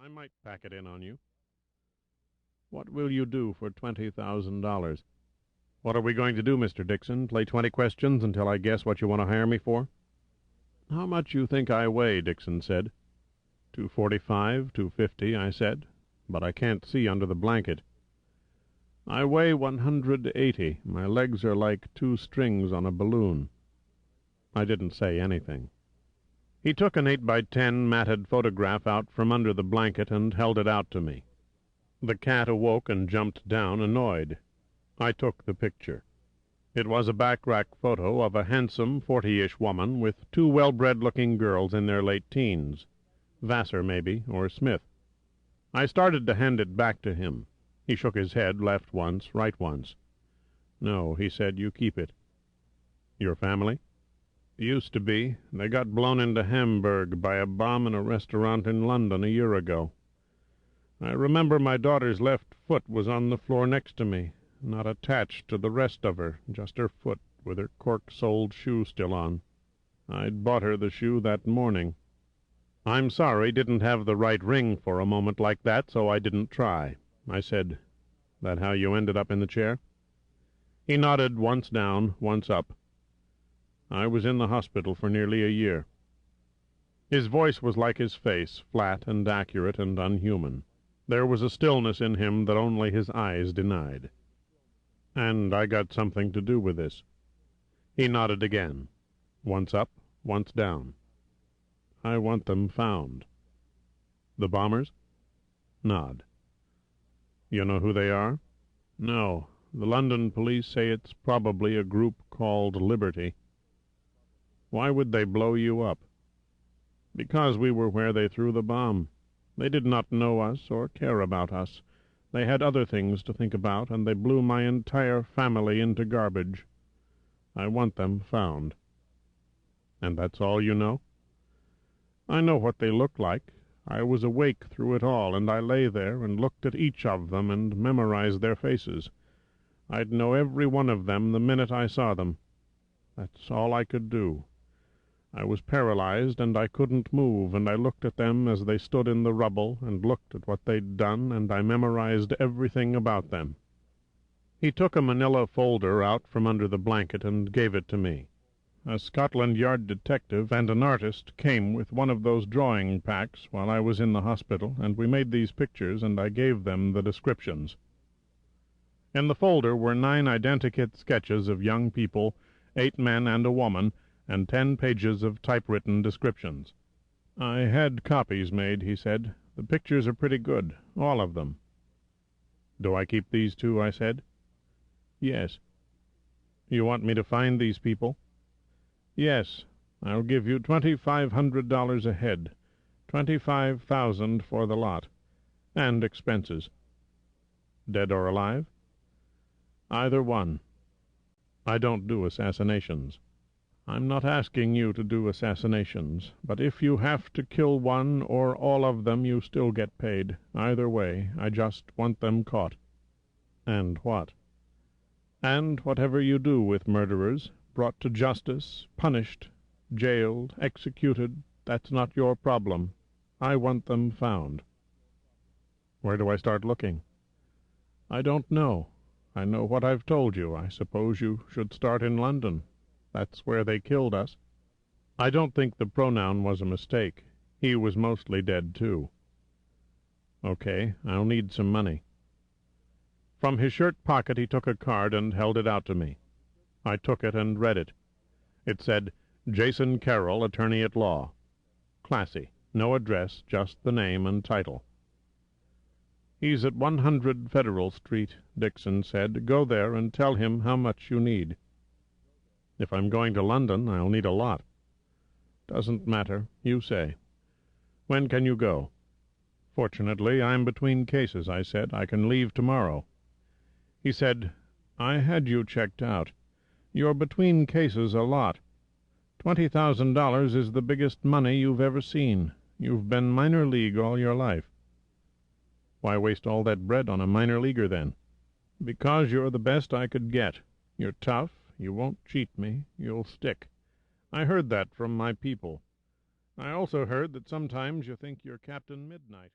I might pack it in on you. What will you do for $20,000? What are we going to do, Mr. Dixon? Play 20 questions until I guess what you want to hire me for? How much you think I weigh? Dixon said. 245, 250, I said, but I can't see under the blanket. I weigh 180. My legs are like two strings on a balloon. I didn't say anything. He took an 8x10 matted photograph out from under the blanket and held it out to me. The cat awoke and jumped down, annoyed. I took the picture. It was a back-rack photo of a handsome 40-ish woman with two well-bred-looking girls in their late teens. Vassar, maybe, or Smith. I started to hand it back to him. He shook his head, left once, right once. No, he said, you keep it. Your family? Used to be. They got blown into Hamburg by a bomb in a restaurant in London a year ago. I remember my daughter's left foot was on the floor next to me, not attached to the rest of her, just her foot, with her cork-soled shoe still on. I'd bought her the shoe that morning. I'm sorry, didn't have the right ring for a moment like that, so I didn't try. I said, that how you ended up in the chair? He nodded, once down, once up. I was in the hospital for nearly a year. His voice was like his face, flat and accurate and unhuman. There was a stillness in him that only his eyes denied. And I got something to do with this. He nodded again, once up, once down. I want them found. The bombers? Nod. You know who they are? No. The London police say it's probably a group called Liberty. Why would they blow you up? Because we were where they threw the bomb. They did not know us or care about us. They had other things to think about, and they blew my entire family into garbage. I want them found. And that's all you know? I know what they look like. I was awake through it all, and I lay there and looked at each of them and memorized their faces. I'd know every one of them the minute I saw them. That's all I could do. I was paralyzed, and I couldn't move, and I looked at them as they stood in the rubble, and looked at what they'd done, and I memorized everything about them. He took a manila folder out from under the blanket and gave it to me. A Scotland Yard detective and an artist came with one of those drawing packs while I was in the hospital, and we made these pictures, and I gave them the descriptions. In the folder were 9 identikit sketches of young people, 8 men and a woman, and 10 pages of typewritten descriptions. I had copies made, he said. The pictures are pretty good, all of them. Do I keep these too? I said. Yes. You want me to find these people? Yes. I'll give you $2,500 a head, $25,000 for the lot, and expenses. Dead or alive? Either one. I don't do assassinations. I'm not asking you to do assassinations, but if you have to kill one or all of them, you still get paid. Either way, I just want them caught. And what? And whatever you do with murderers, brought to justice, punished, jailed, executed, that's not your problem. I want them found. Where do I start looking? I don't know. I know what I've told you. I suppose you should start in London. That's where they killed us. I don't think the pronoun was a mistake. He was mostly dead, too. Okay, I'll need some money. From his shirt pocket he took a card and held it out to me. I took it and read it. It said, Jason Carroll, attorney at law. Classy. No address, just the name and title. He's at 100 Federal Street, Dixon said. Go there and tell him how much you need. If I'm going to London, I'll need a lot. Doesn't matter. You say. When can you go? Fortunately, I'm between cases, I said. I can leave tomorrow. He said, I had you checked out. You're between cases a lot. $20,000 is the biggest money you've ever seen. You've been minor league all your life. Why waste all that bread on a minor leaguer, then? Because you're the best I could get. You're tough. You won't cheat me. You'll stick. I heard that from my people. I also heard that sometimes you think you're Captain Midnight.